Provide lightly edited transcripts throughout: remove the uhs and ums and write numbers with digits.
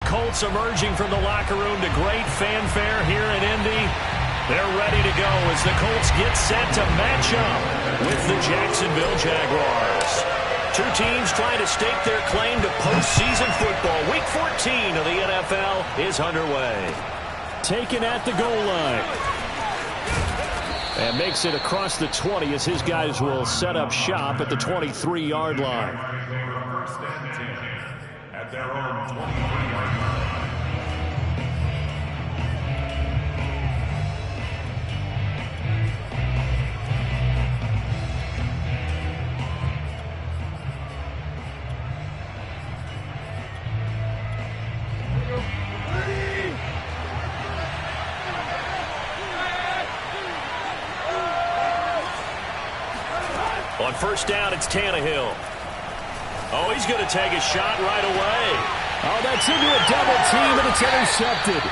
Colts emerging from the locker room to great fanfare here in Indy. They're ready to go as the Colts get set to match up with the Jacksonville Jaguars. Two teams trying to stake their claim to postseason football. Week 14 of the NFL is underway. Taken at the goal line. And makes it across the 20 as his guys will set up shop at the 23-yard line. First and 10 at their own 23-yard line. On first down, it's Tannehill. Oh, he's going to take a shot right away. Oh, that's into a double team, and it's intercepted.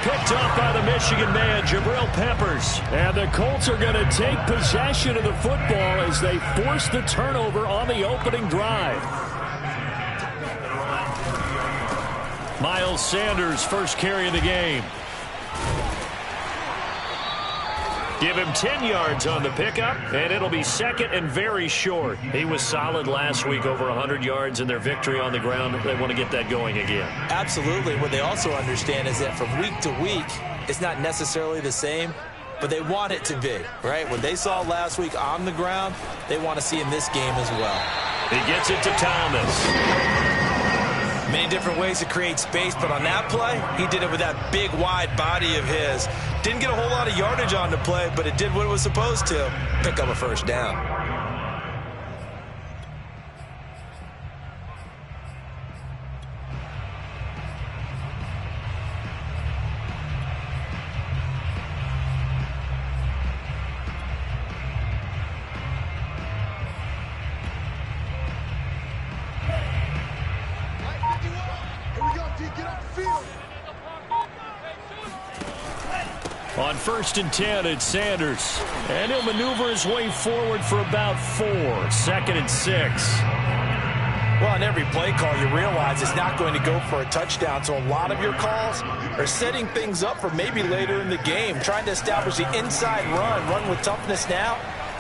Picked off by the Michigan man, Jabril Peppers. And the Colts are going to take possession of the football as they force the turnover on the opening drive. Miles Sanders, first carry of the game. Give him 10 yards on the pickup, and it'll be second and very short. He was solid last week, over 100 yards in their victory on the ground. They want to get that going again. Absolutely. What they also understand is that from week to week, it's not necessarily the same, but they want it to be, right? What they saw last week on the ground, they want to see in this game as well. He gets it to Thomas. Many different ways to create space, but on that play, he did it with that big, wide body of his. Didn't get a whole lot of yardage on the play, but it did what it was supposed to, pick up a first down. On first and 10, it's Sanders. And he'll maneuver his way forward for about 4. Second and 6. Well, on every play call, you realize it's not going to go for a touchdown. So a lot of your calls are setting things up for maybe later in the game, trying to establish the inside run with toughness now,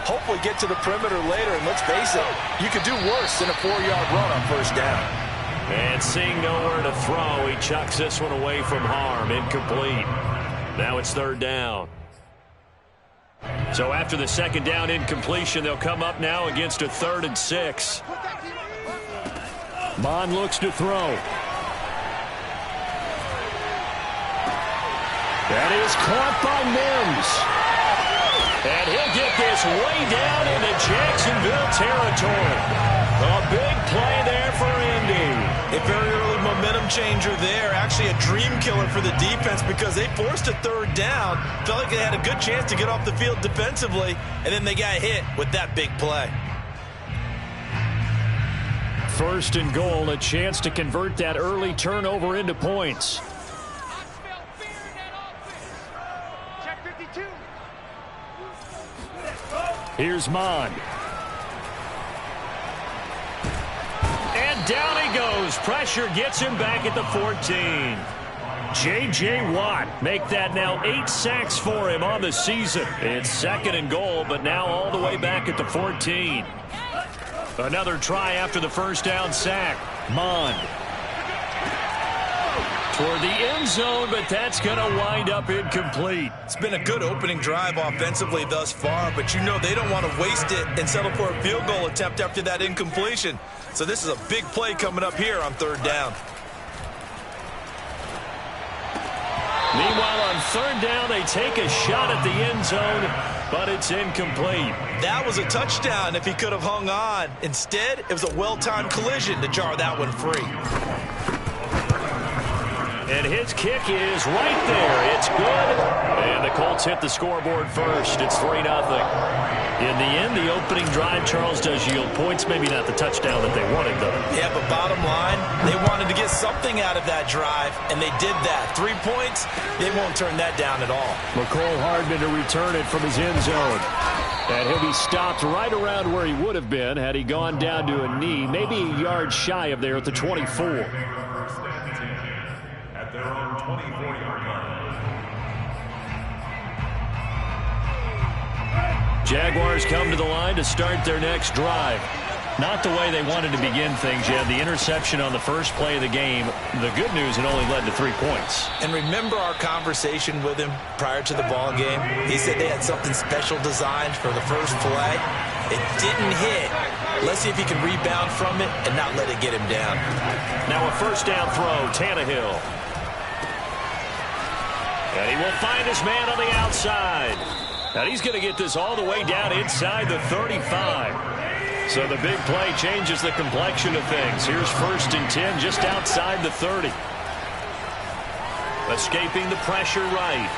hopefully get to the perimeter later. And let's face it, you could do worse than a 4-yard run on first down. And seeing nowhere to throw, he chucks this one away from harm. Incomplete. Now it's third down. So after the second down incompletion, they'll come up now against a 3rd and 6. Mon looks to throw. That is caught by Mims. And he'll get this way down into Jacksonville territory. A big play there for Indy. A very early momentum changer there. Actually a dream killer for the defense because they forced a 3rd down. Felt like they had a good chance to get off the field defensively, and then they got hit with that big play. First and goal, a chance to convert that early turnover into points. Here's Mon. And down he goes. Pressure gets him back at the 14. J.J. Watt make that now 8 sacks for him on the season. It's second and goal, but now all the way back at the 14. Another try after the first down sack. Mon. Toward the end zone, but that's going to wind up incomplete. It's been a good opening drive offensively thus far, but you know they don't want to waste it and settle for a field goal attempt after that incompletion. So this is a big play coming up here on 3rd down. Meanwhile, on 3rd down, they take a shot at the end zone, but it's incomplete. That was a touchdown if he could have hung on. Instead, it was a well-timed collision to jar that one free. And his kick is right there. It's good. And the Colts hit the scoreboard first. It's 3-0. In the end, the opening drive, Charles, does yield points. Maybe not the touchdown that they wanted, though. Yeah, but bottom line, they wanted to get something out of that drive, and they did that. 3 points, they won't turn that down at all. McCole Hardman to return it from his end zone. And he'll be stopped right around where he would have been had he gone down to a knee, maybe a yard shy of there at the 24. at their own 24-yard line. Jaguars come to the line to start their next drive. Not the way they wanted to begin things. You had the interception on the first play of the game. The good news, it only led to 3 points. And remember our conversation with him prior to the ball game? He said they had something special designed for the first play. It didn't hit. Let's see if he can rebound from it and not let it get him down. Now a first down throw, Tannehill. And he will find his man on the outside. Now he's going to get this all the way down inside the 35. So the big play changes the complexion of things. Here's 1st and 10 just outside the 30. Escaping the pressure right.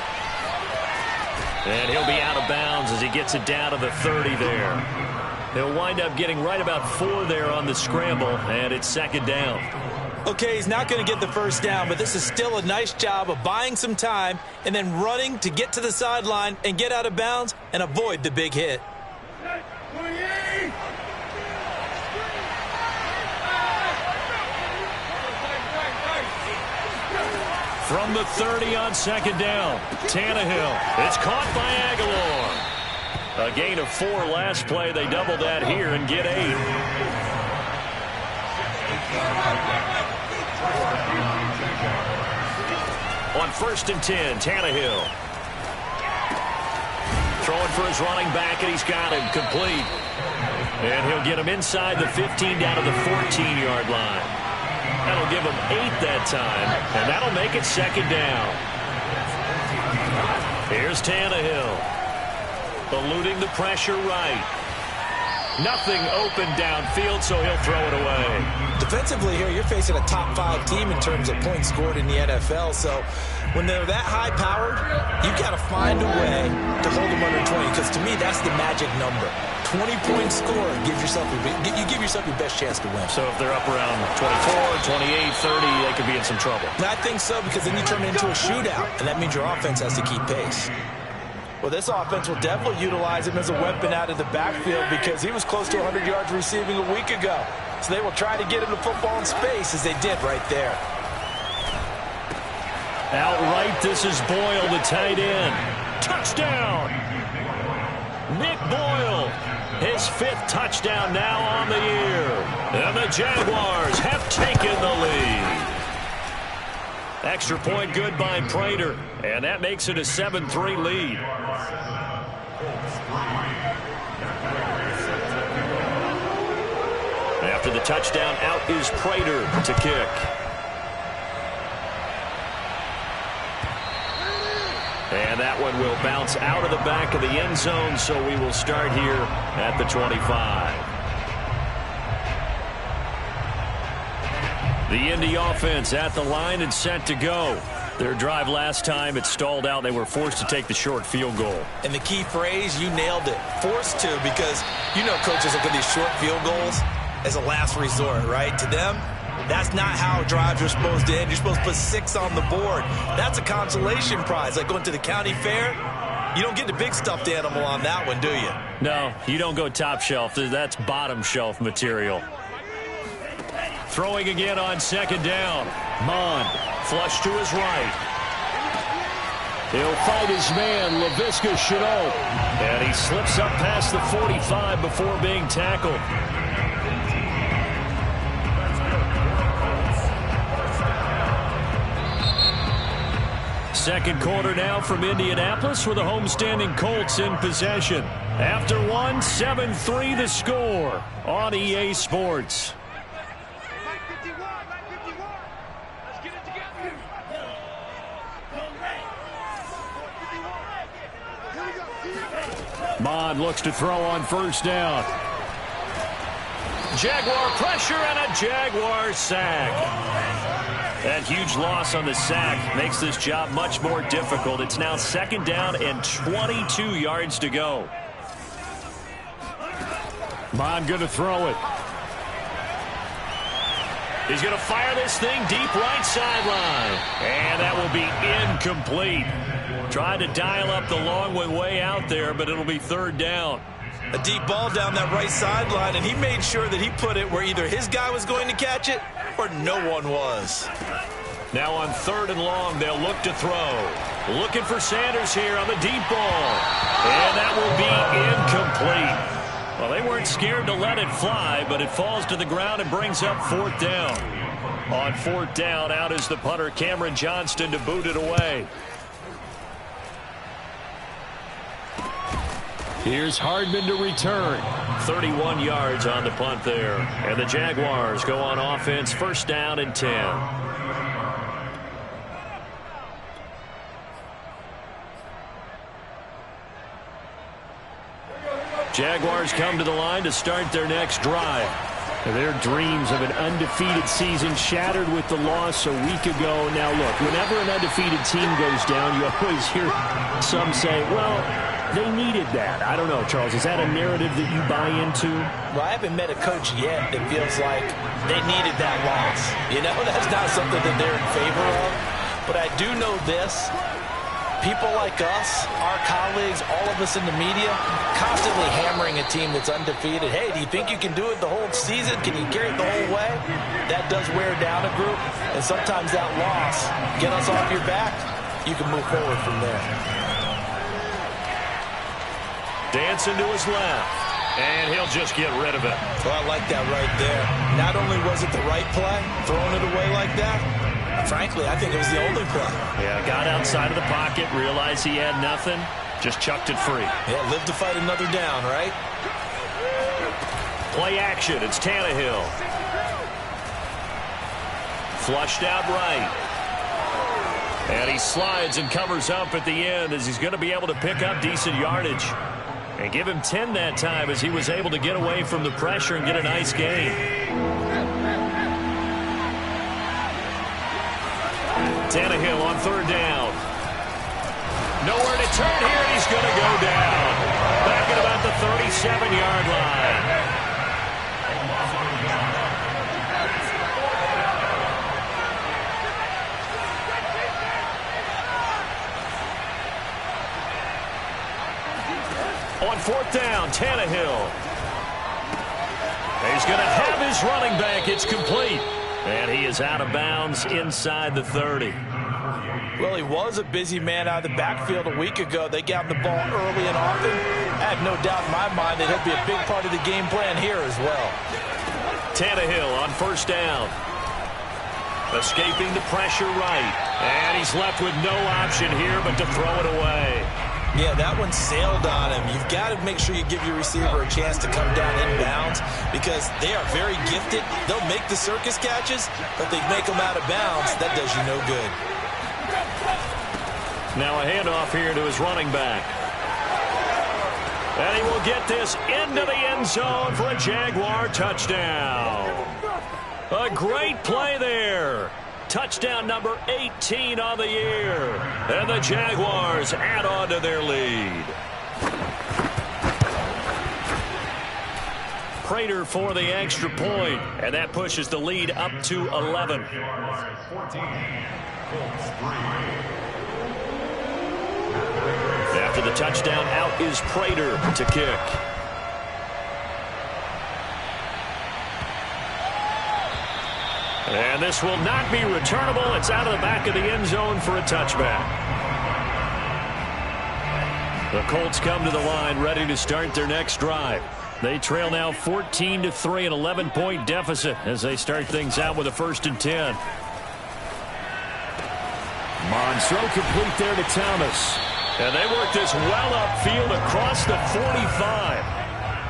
And he'll be out of bounds as he gets it down to the 30 there. He'll wind up getting right about 4 there on the scramble, and it's 2nd down. Okay, he's not going to get the first down, but this is still a nice job of buying some time and then running to get to the sideline and get out of bounds and avoid the big hit. From the 30 on 2nd down, Tannehill. It's caught by Aguilar. A gain of 4 last play. They double that here and get 8. On 1st and 10, Tannehill. Throwing for his running back, and he's got him complete. And he'll get him inside the 15 down to the 14-yard line. That'll give him 8 that time, and that'll make it 2nd down. Here's Tannehill. Eluding the pressure right. Nothing open downfield, so he'll throw it away. Defensively here, you're facing a top 5 team in terms of points scored in the NFL, so when they're that high-powered, you've got to find a way to hold them under 20, because to me, that's the magic number. 20-point score, you give yourself your best chance to win. So if they're up around 24, 28, 30, they could be in some trouble. And I think so, because then you turn it into a shootout, and that means your offense has to keep pace. Well, this offense will definitely utilize him as a weapon out of the backfield because he was close to 100 yards receiving a week ago. So they will try to get him the football in space as they did right there. Outright, this is Boyle, the tight end. Touchdown! Nick Boyle, his 5th touchdown now on the year. And the Jaguars have taken the lead. Extra point good by Prater, and that makes it a 7-3 lead. After the touchdown, out is Prater to kick. And that one will bounce out of the back of the end zone, so we will start here at the 25. The Indy offense at the line and set to go. Their drive last time, it stalled out. They were forced to take the short field goal. And the key phrase, you nailed it. Forced to, because you know coaches look at these short field goals as a last resort, right? To them, that's not how drives are supposed to end. You're supposed to put 6 on the board. That's a consolation prize, like going to the county fair. You don't get the big stuffed animal on that one, do you? No, you don't go top shelf. That's bottom shelf material. Throwing again on 2nd down. Mond, flush to his right. He'll fight his man, Laviska Shenault. And he slips up past the 45 before being tackled. Second quarter now from Indianapolis with the homestanding Colts in possession. After one, 7-3 the score on EA Sports. Mond looks to throw on 1st down. Jaguar pressure and a Jaguar sack. That huge loss on the sack makes this job much more difficult. It's now 2nd down and 22 yards to go. Mond going to throw it. He's going to fire this thing deep right sideline. And that will be incomplete. Tried to dial up the long one way out there, but it'll be 3rd down. A deep ball down that right sideline, and he made sure that he put it where either his guy was going to catch it or no one was. Now on 3rd and long, they'll look to throw. Looking for Sanders here on the deep ball. And that will be incomplete. Well, they weren't scared to let it fly, but it falls to the ground and brings up 4th down. On 4th down, out is the punter, Cameron Johnston, to boot it away. Here's Hardman to return. 31 yards on the punt there. And the Jaguars go on offense, 1st down and 10. Jaguars come to the line to start their next drive. Their dreams of an undefeated season shattered with the loss a week ago. Now, look, whenever an undefeated team goes down, you always hear some say, well, they needed that. I don't know, Charles. Is that a narrative that you buy into? Well, I haven't met a coach yet that feels like they needed that loss. You know, that's not something that they're in favor of. But I do know this. People like us, our colleagues, all of us in the media, constantly hammering a team that's undefeated. Hey, do you think you can do it the whole season? Can you carry it the whole way? That does wear down a group. And sometimes that loss, get us off your back, you can move forward from there. Dancing to his left. And he'll just get rid of it. Well, I like that right there. Not only was it the right play, throwing it away like that, frankly, I think it was the only play. Yeah, got outside of the pocket, realized he had nothing, just chucked it free. Yeah, live to fight another down, right? Play action, it's Tannehill. Flushed out right. And he slides and covers up at the end as he's going to be able to pick up decent yardage. And give him 10 that time as he was able to get away from the pressure and get a nice gain. Tannehill on 3rd down. Nowhere to turn here, and he's going to go down. Back at about the 37-yard line. On 4th down, Tannehill. He's going to have his running back. It's complete. And he is out of bounds inside the 30. Well, he was a busy man out of the backfield a week ago. They got the ball early and often. I have no doubt in my mind that he'll be a big part of the game plan here as well. Tannehill on 1st down. Escaping the pressure right. And he's left with no option here but to throw it away. Yeah, that one sailed on him. You've got to make sure you give your receiver a chance to come down inbounds because they are very gifted. They'll make the circus catches, but they make them out of bounds. That does you no good. Now a handoff here to his running back. And he will get this into the end zone for a Jaguar touchdown. A great play there. Touchdown number 18 on the year. And the Jaguars add on to their lead. Prater for the extra point, and that pushes the lead up to 11. After the touchdown, out is Prater to kick. And this will not be returnable. It's out of the back of the end zone for a touchback. The Colts come to the line ready to start their next drive. They trail now 14-3, an 11-point deficit as they start things out with a 1st and 10. Throw complete there to Thomas. And they work this well upfield across the 45.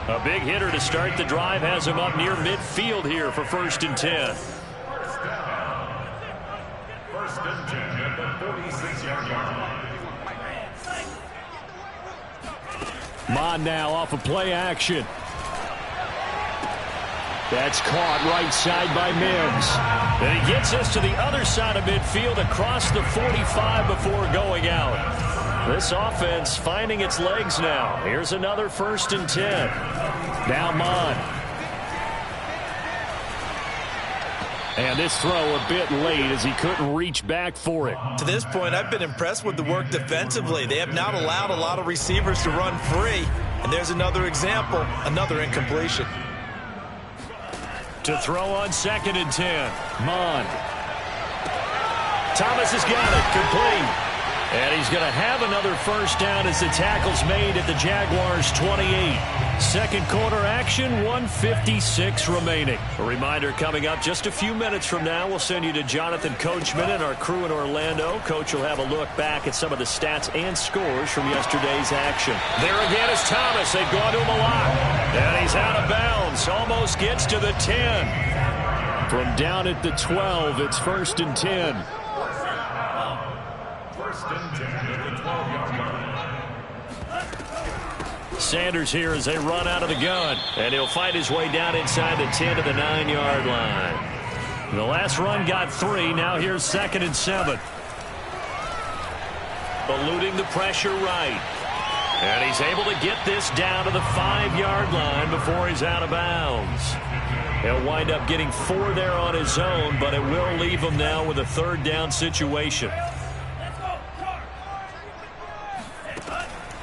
A big hitter to start the drive has him up near midfield here for 1st and 10. 1st and 10 at the 46-yard line. Mon now off of play action. That's caught right side by Mims. And he gets us to the other side of midfield across the 45 before going out. This offense finding its legs now. Here's another 1st and 10. Now Mon. And this throw a bit late as he couldn't reach back for it. To this point, I've been impressed with the work defensively. They have not allowed a lot of receivers to run free. And there's another example, another incompletion. To throw on 2nd and 10. Mon. Thomas has got it, complete. And he's going to have another first down as the tackle's made at the Jaguars' 28. Second quarter action, 1:56 remaining. A reminder coming up just a few minutes from now, we'll send you to Jonathan Coachman and our crew in Orlando. Coach will have a look back at some of the stats and scores from yesterday's action. There again is Thomas. They've gone to him a lot. And he's out of bounds. Almost gets to the 10. From down at the 12, it's 1st and 10. Sanders here as they run out of the gun. And he'll fight his way down inside the 10 to the 9-yard line. The last run got 3. Now here's 2nd and 7. Eluding the pressure right. And he's able to get this down to the 5-yard line before he's out of bounds. He'll wind up getting 4 there on his own, but it will leave him now with a 3rd down situation.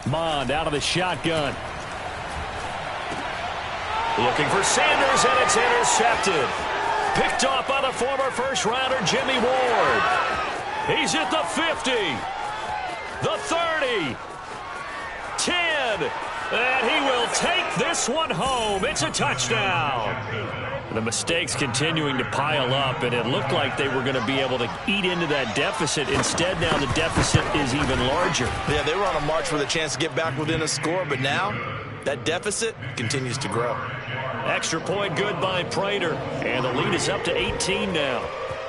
Mond out of the shotgun. Looking for Sanders, and it's intercepted. Picked off by the former first-rounder Jimmy Ward. He's at the 50, the 30, 10, and he will take this one home. It's a touchdown. The mistakes continuing to pile up, and it looked like they were going to be able to eat into that deficit. Instead, now the deficit is even larger. Yeah, they were on a march with a chance to get back within a score, but now that deficit continues to grow. Extra point good by Prater, and the lead is up to 18 now.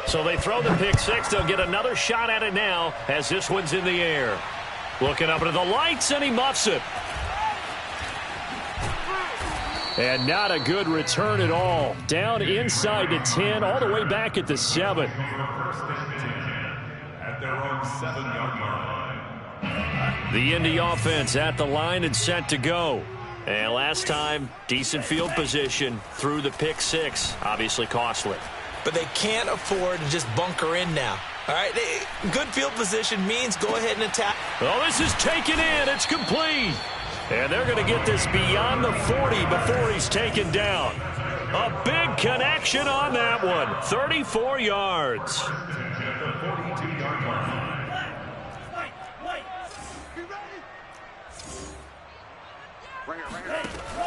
So they throw the pick six. They'll get another shot at it now as this one's in the air. Looking up into the lights, and he muffs it. And not a good return at all. Down inside the 10, all the way back at the 7. At their own 7-yard line. The Indy offense at the line and set to go. And last time, decent field position through the pick six. Obviously costly. But they can't afford to just bunker in now. All right, good field position means go ahead and attack. Oh, this is taken in. It's complete. And they're going to get this beyond the 40 before he's taken down. A big connection on that one. 34 yards.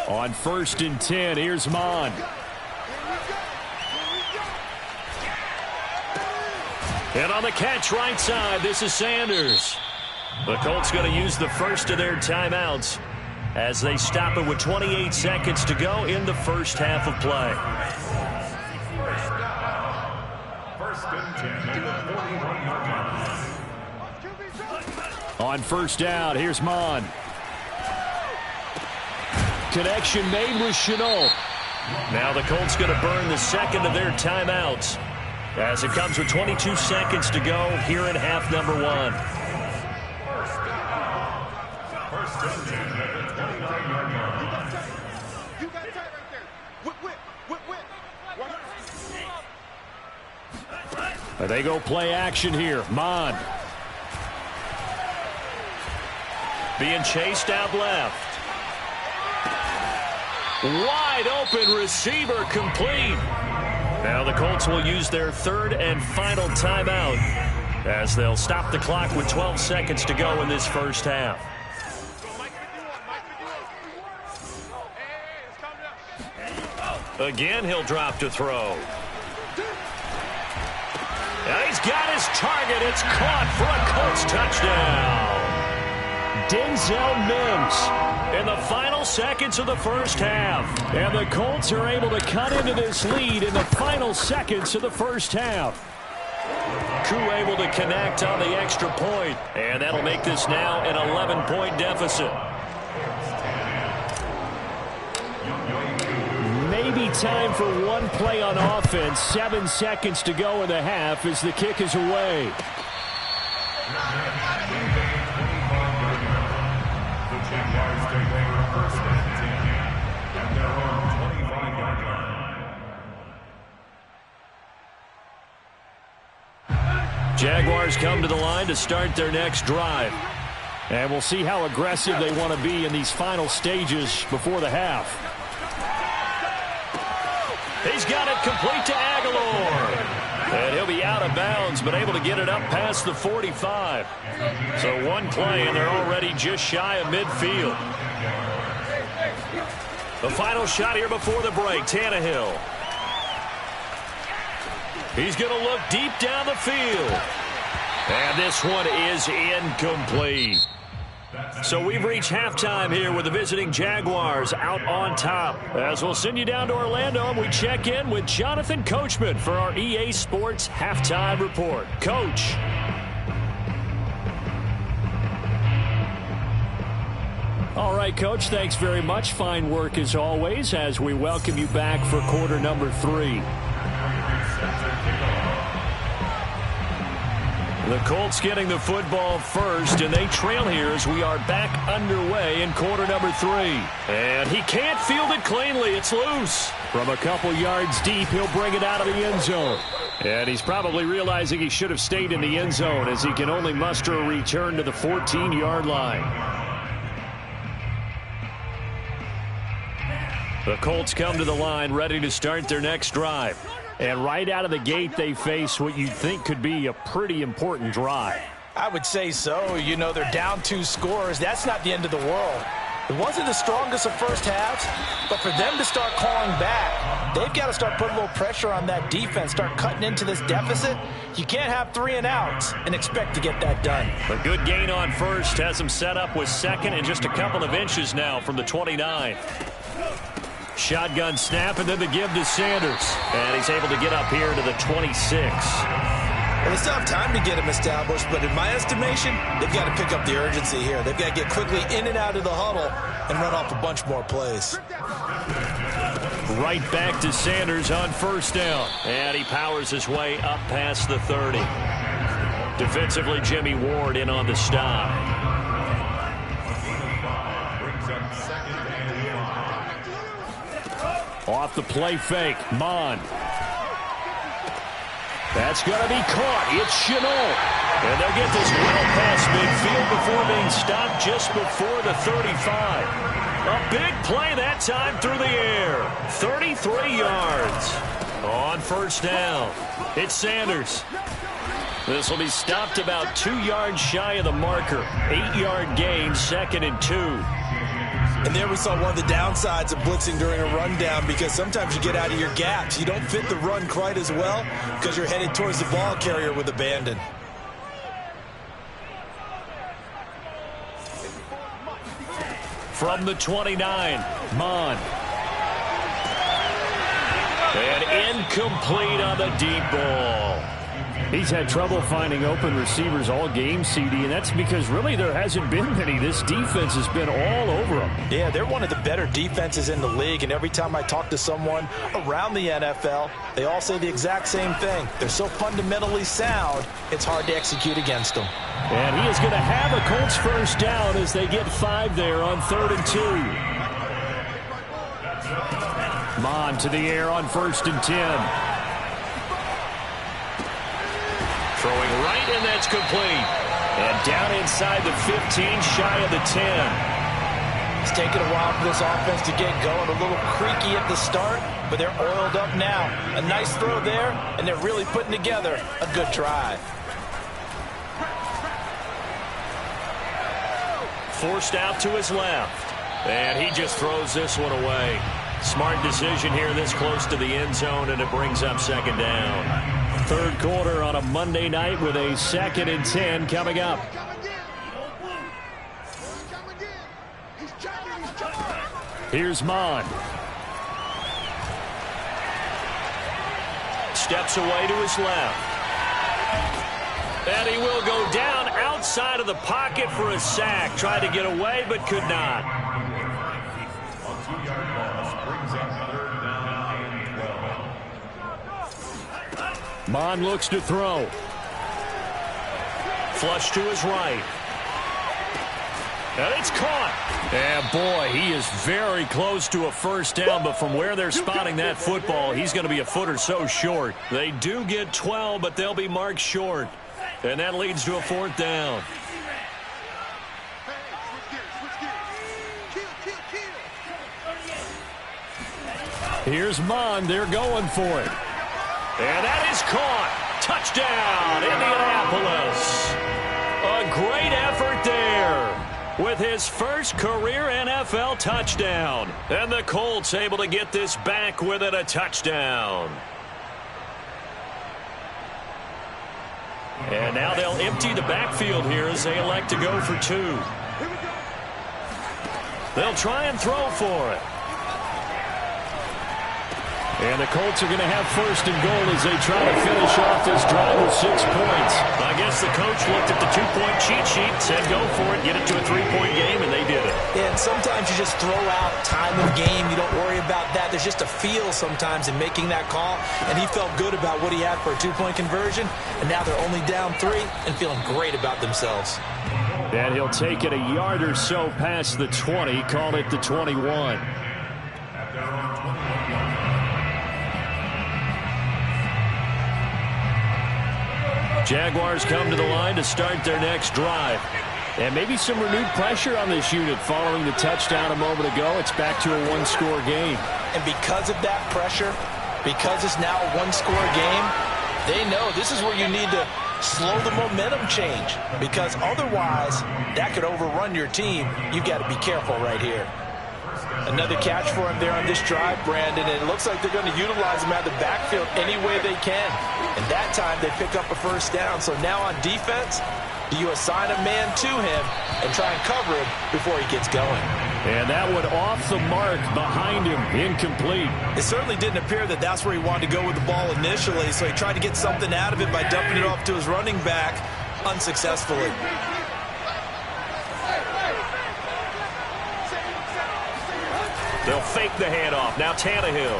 On 1st and 10, here's Mond. And on the catch right side, this is Sanders. The Colts going to use the first of their timeouts as they stop it with 28 seconds to go in the first half of play. On 1st down, here's Mond. Connection made with Chenault. Now the Colts going to burn the second of their timeouts as it comes with 22 seconds to go here in half number 1. They go play action here. Mond. Being chased out left. Wide open receiver complete. Now the Colts will use their 3rd and final timeout as they'll stop the clock with 12 seconds to go in this first half. Again, he'll drop to throw. And he's got his target. It's caught for a Colts touchdown. Denzel Mims In the final seconds of the first half. And the Colts are able to cut into this lead in the final seconds of the first half. Koo able to connect on the extra point. And that'll make this now an 11-point deficit. Maybe time for one play on offense. 7 seconds to go in the half as the kick is away. Jaguars come to the line to start their next drive. And we'll see how aggressive they want to be in these final stages before the half. He's got it complete to Aguilar. And he'll to be out of bounds, but able to get it up past the 45. So one play, and they're already just shy of midfield. The final shot here before the break, Tannehill. He's going to look deep down the field. And this one is incomplete. So we've reached halftime here with the visiting Jaguars out on top. As we'll send you down to Orlando, and we check in with Jonathan Coachman for our EA Sports Halftime Report. Coach. All right, Coach, thanks very much. Fine work as always as we welcome you back for quarter number 3. The Colts getting the football first, and they trail here as we are back underway in quarter number 3. And he can't field it cleanly. It's loose. From a couple yards deep, he'll bring it out of the end zone. And he's probably realizing he should have stayed in the end zone as he can only muster a return to the 14-yard line. The Colts come to the line ready to start their next drive. And right out of the gate, they face what you'd think could be a pretty important drive. I would say so. You know, they're down 2 scores. That's not the end of the world. It wasn't the strongest of first halves, but for them to start calling back, they've got to start putting a little pressure on that defense, start cutting into this deficit. You can't have 3 and outs and expect to get that done. A good gain on first has him set up with second and just a couple of inches now from the 29. Shotgun snap, and then the give to Sanders. And he's able to get up here to the 26. Well, they still have time to get him established, but in my estimation, they've got to pick up the urgency here. They've got to get quickly in and out of the huddle and run off a bunch more plays. Right back to Sanders on first down. And he powers his way up past the 30. Defensively, Jimmy Ward in on the stop. Off the play fake, Mon. That's going to be caught. It's Chenault. And they'll get this well past midfield before being stopped just before the 35. A big play that time through the air. 33 yards on first down. It's Sanders. This will be stopped about 2 yards shy of the marker. 8-yard gain, 2nd and 2. And there we saw one of the downsides of blitzing during a rundown, because sometimes you get out of your gaps. You don't fit the run quite as well because you're headed towards the ball carrier with abandon. From the 29, Mon. And incomplete on the deep ball. He's had trouble finding open receivers all game, CD, and that's because really there hasn't been many. This defense has been all over them. Yeah, they're one of the better defenses in the league, and every time I talk to someone around the NFL, they all say the exact same thing. They're so fundamentally sound, it's hard to execute against them. And he is going to have a Colts first down as they get 5 there on 3rd and 2. Mon to the air on 1st and 10. Throwing right, and that's complete. And down inside the 15, shy of the 10. It's taken a while for this offense to get going. A little creaky at the start, but they're oiled up now. A nice throw there, and they're really putting together a good drive. Forced out to his left. And he just throws this one away. Smart decision here this close to the end zone, and it brings up 2nd down. 3rd quarter on a Monday night with a 2nd and 10 coming up. Here's Mon. Steps away to his left. And he will go down outside of the pocket for a sack. Tried to get away, but could not. On 2-yard loss brings up 3rd down and 12. Mon looks to throw. Flush to his right. And it's caught. And boy, he is very close to a first down, but from where they're spotting that football, he's going to be a foot or so short. They do get 12, but they'll be marked short. And that leads to a 4th down. Here's Mon. They're going for it. And that is caught. Touchdown, Indianapolis. A great effort there with his first career NFL touchdown. And the Colts able to get this back within a touchdown. And now they'll empty the backfield here as they elect to go for two. They'll try and throw for it. And the Colts are going to have first and goal as they try to finish off this drive with 6 points. I guess the coach looked at the 2-point cheat sheet, said go for it, get it to a 3-point game, and they did it. Yeah, and sometimes you just throw out time of game. You don't worry about that. There's just a feel sometimes in making that call, and he felt good about what he had for a 2-point conversion, and now they're only down 3 and feeling great about themselves. And he'll take it a yard or so past the 20, call it the 21. Jaguars come to the line to start their next drive. And maybe some renewed pressure on this unit following the touchdown a moment ago. It's back to a one-score game. And because of that pressure, because it's now a one-score game, they know this is where you need to slow the momentum change. Because otherwise, that could overrun your team. You've got to be careful right here. Another catch for him there on this drive, Brandon. And it looks like they're going to utilize him out of the backfield any way they can. And that time they pick up a first down. So now on defense, do you assign a man to him and try and cover him before he gets going? And that one off the mark behind him, incomplete. It certainly didn't appear that that's where he wanted to go with the ball initially. So he tried to get something out of it by dumping it off to his running back unsuccessfully. They'll fake the handoff. Now Tannehill.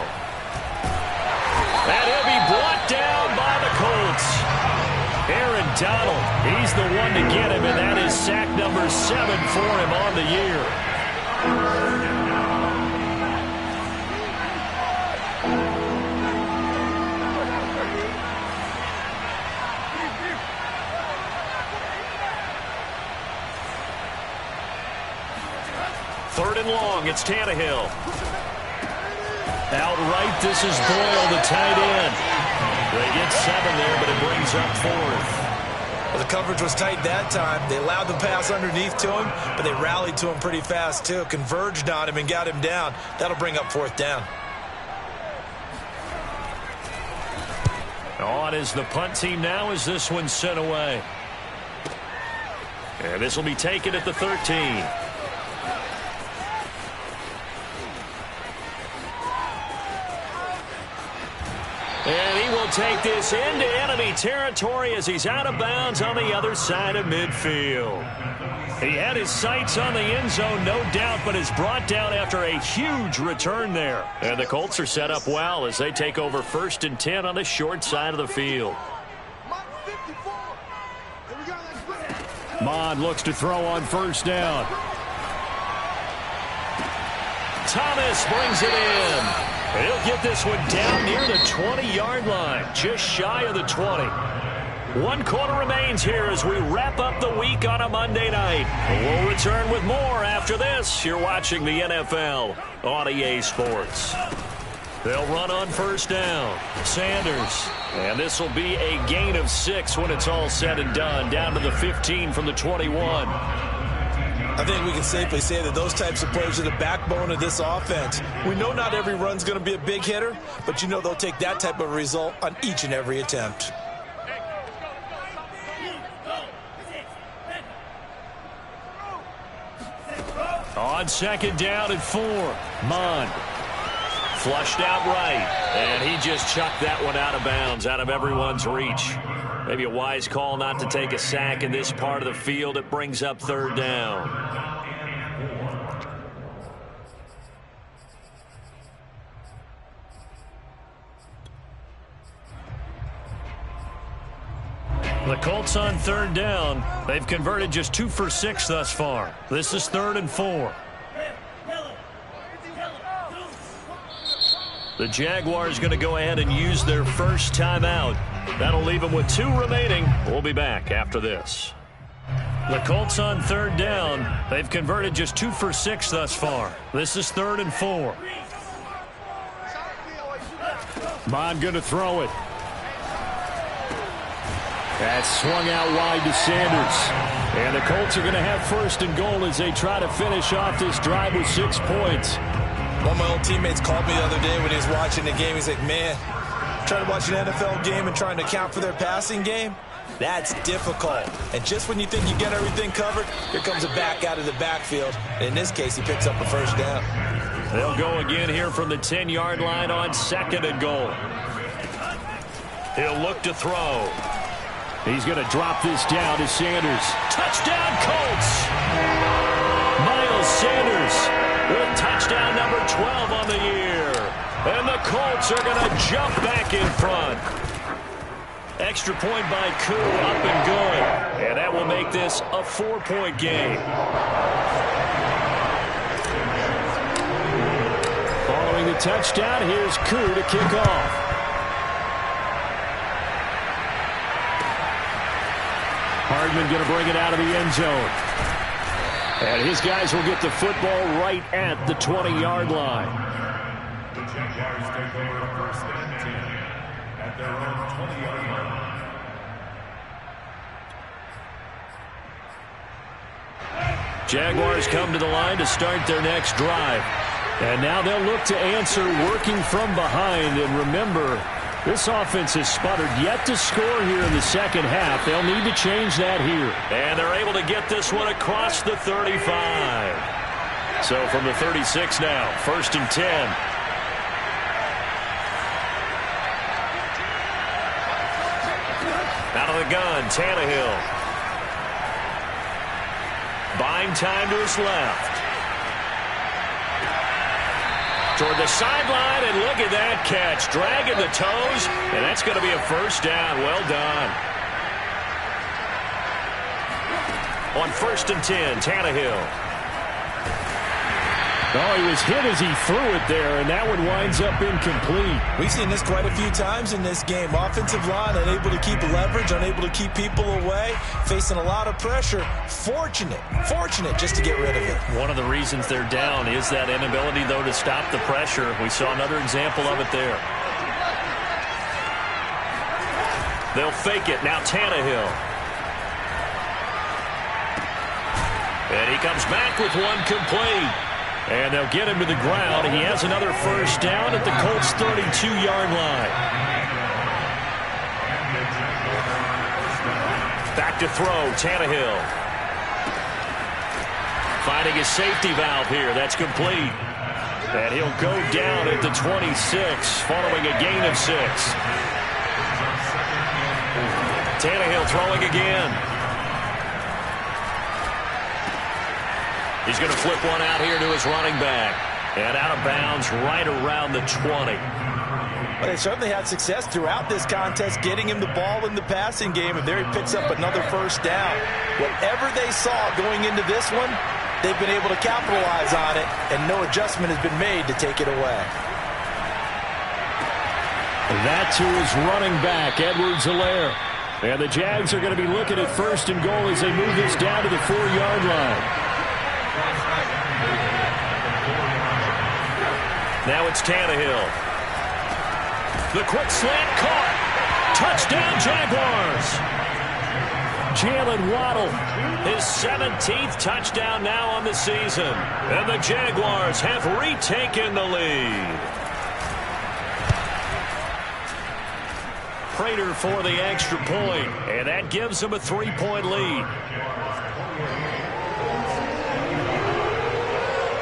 And he'll be brought down by the Colts. Aaron Donald, he's the one to get him, and that is sack number 7 for him on the year. Third and long, it's Tannehill. Outright, this is Boyle, the tight end. They get 7 there, but it brings up 4th. Well, the coverage was tight that time. They allowed the pass underneath to him, but they rallied to him pretty fast, too. Converged on him and got him down. That'll bring up 4th down. On is the punt team now as this one's sent away. And this will be taken at the 13. And he will take this into enemy territory as he's out of bounds on the other side of midfield. He had his sights on the end zone, no doubt, but is brought down after a huge return there. And the Colts are set up well as they take over 1st and 10 on the short side of the field. Mond looks to throw on first down. Thomas brings it in. He'll get this one down near the 20-yard line, just shy of the 20. 1 quarter remains here as we wrap up the week on a Monday night. We'll return with more after this. You're watching the NFL on EA Sports. They'll run on first down. Sanders. And this will be a gain of 6 when it's all said and done, down to the 15 from the 21. I think we can safely say that those types of plays are the backbone of this offense. We know not every run's going to be a big hitter, but you know they'll take that type of result on each and every attempt. On second down at 4, Mond. Flushed out right, and he just chucked that one out of bounds, out of everyone's reach. Maybe a wise call not to take a sack in this part of the field. It brings up 3rd down. The Colts on 3rd down. They've converted just 2 for 6 thus far. This is 3rd and 4. The Jaguars going to go ahead and use their first timeout. That'll leave them with 2 remaining. We'll be back after this. The Colts on 3rd down. They've converted just 2 for 6 thus far. This is 3rd and 4. Mond going to throw it. That's swung out wide to Sanders. And the Colts are going to have first and goal as they try to finish off this drive with 6 points. One of my old teammates called me the other day when he was watching the game. He's like, man, trying to watch an NFL game and trying to account for their passing game, that's difficult. And just when you think you get everything covered, here comes a back out of the backfield. In this case, he picks up a first down. They'll go again here from the 10-yard line on 2nd and goal. He'll look to throw. He's going to drop this down to Sanders. Touchdown, Colts! Miles Sanders with touchdown number 12 on the year. And the Colts are going to jump back in front. Extra point by Koo, up and good. And that will make this a 4-point game. Following the touchdown, here's Koo to kick off. Hardman going to bring it out of the end zone. And his guys will get the football right at the 20-yard line. The Jaguars take over first and 10 at their own 20-yard line. Jaguars come to the line to start their next drive. And now they'll look to answer working from behind. And remember, this offense has sputtered yet to score here in the second half. They'll need to change that here. And they're able to get this one across the 35. So from the 36 now, 1st and 10. Out of the gun, Tannehill. Buying time to his left. Toward the sideline, and look at that catch. Dragging the toes, and that's going to be a first down. Well done. On 1st and 10, Tannehill. Oh, he was hit as he threw it there, and that one winds up incomplete. We've seen this quite a few times in this game. Offensive line unable to keep leverage, unable to keep people away, facing a lot of pressure. Fortunate just to get rid of it. One of the reasons they're down is that inability, though, to stop the pressure. We saw another example of it there. They'll fake it. Now Tannehill. And he comes back with one complete. And they'll get him to the ground. He has another first down at the Colts' 32-yard line. Back to throw, Tannehill. Finding his safety valve here. That's complete. And he'll go down at the 26, following a gain of 6. Tannehill throwing again. He's going to flip one out here to his running back. And out of bounds right around the 20. Well, they certainly had success throughout this contest, getting him the ball in the passing game, and there he picks up another first down. Whatever they saw going into this one, they've been able to capitalize on it, and no adjustment has been made to take it away. That to his running back, Edwards-Helaire. And the Jags are going to be looking at 1st and goal as they move this down to the 4-yard line. Now it's Tannehill. The quick slant caught. Touchdown, Jaguars. Jalen Waddle. His 17th touchdown now on the season. And the Jaguars have retaken the lead. Prater for the extra point. And that gives them a 3-point lead.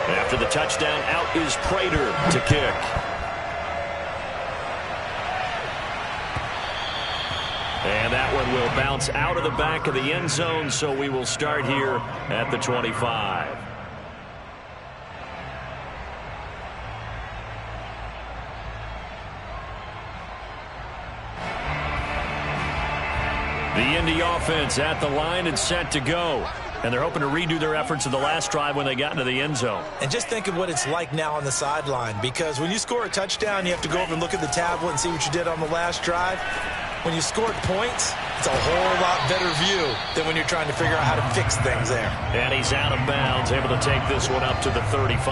After the touchdown, out is Prater to kick. And that one will bounce out of the back of the end zone, so we will start here at the 25. The Indy offense at the line and set to go. And they're hoping to redo their efforts in the last drive when they got into the end zone. And just think of what it's like now on the sideline, because when you score a touchdown, you have to go over and look at the tablet and see what you did on the last drive. When you scored points, it's a whole lot better view than when you're trying to figure out how to fix things there. And he's out of bounds, able to take this one up to the 35.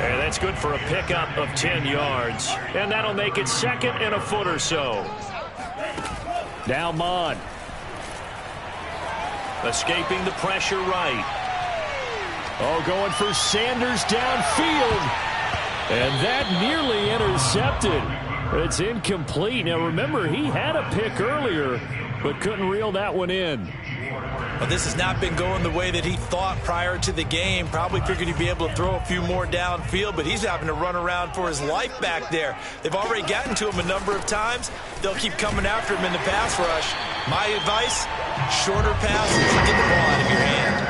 And that's good for a pickup of 10 yards. And that'll make it 2nd and a foot or so. Now Mon. Escaping the pressure right. Oh, going for Sanders downfield. And that nearly intercepted. It's incomplete. Now, remember, he had a pick earlier, but couldn't reel that one in. Well, this has not been going the way that he thought prior to the game. Probably figured he'd be able to throw a few more downfield, but he's having to run around for his life back there. They've already gotten to him a number of times. They'll keep coming after him in the pass rush. My advice, shorter passes, get the ball out of your hand.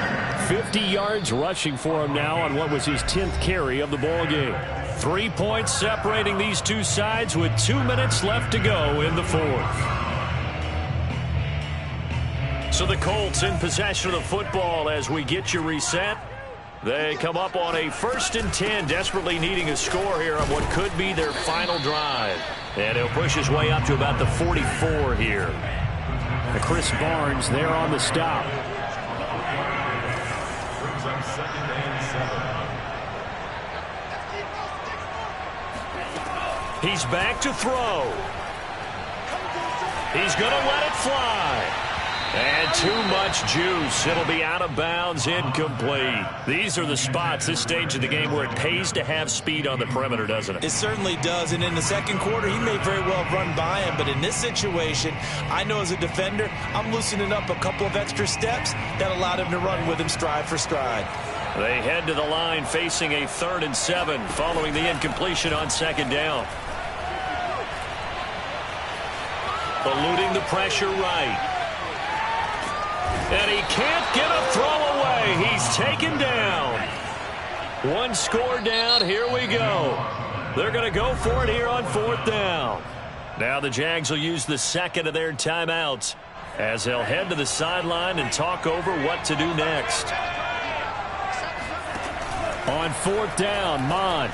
50 yards rushing for him now on what was his 10th carry of the ball game. 3 points separating these two sides with 2 minutes left to go in the fourth. So the Colts in possession of the football as we get you reset. They come up on a 1st and 10, desperately needing a score here on what could be their final drive. And he'll push his way up to about the 44 here. And Chris Barnes there on the stop. Brings up 2nd and 7. He's back to throw. He's going to let it fly. And too much juice. It'll be out of bounds, incomplete. These are the spots, this stage of the game, where it pays to have speed on the perimeter, doesn't it? It certainly does, and in the second quarter, he may very well run by him, but in this situation, I know as a defender, I'm loosening up a couple of extra steps that allowed him to run with him stride for stride. They head to the line facing a 3rd and 7 following the incompletion on 2nd down. Eluding the pressure right. And he can't get a throw away. He's taken down. One score down. Here we go. They're going to go for it here on 4th down. Now the Jags will use the 2nd of their timeouts as they'll head to the sideline and talk over what to do next. On 4th down, Mon.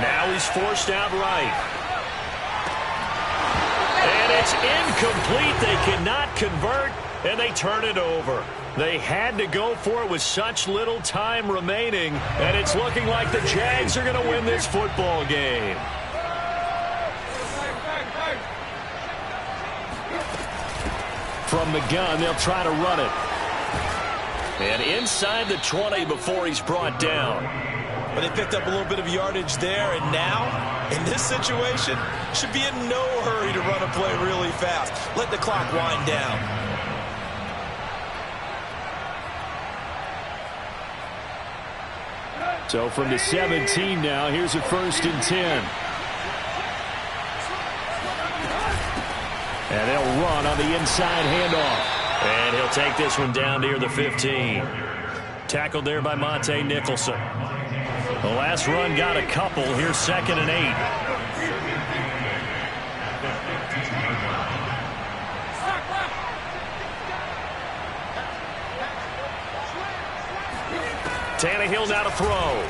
Now he's forced out right. And it's incomplete. They cannot convert, and they turn it over. They had to go for it with such little time remaining, and it's looking like the Jags are going to win this football game. From the gun, they'll try to run it. And inside the 20 before he's brought down. But they picked up a little bit of yardage there, and now, in this situation, should be in no hurry to run a play really fast. Let the clock wind down. So from the 17 now, here's a 1st and 10. And they'll run on the inside handoff. And he'll take this one down near the 15. Tackled there by Monte Nicholson. The last run got a couple. Here's 2nd and 8. Tannehill now to throw.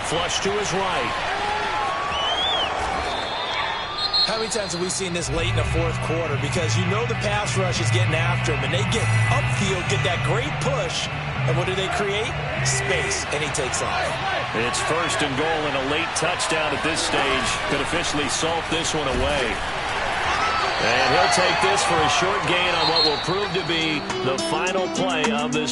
Flush to his right. How many times have we seen this late in the 4th quarter? Because you know the pass rush is getting after him, and they get upfield, get that great push, and what do they create? Space, and he takes off. It's 1st and goal, and a late touchdown at this stage could officially salt this one away. And he'll take this for a short gain on what will prove to be the final play of this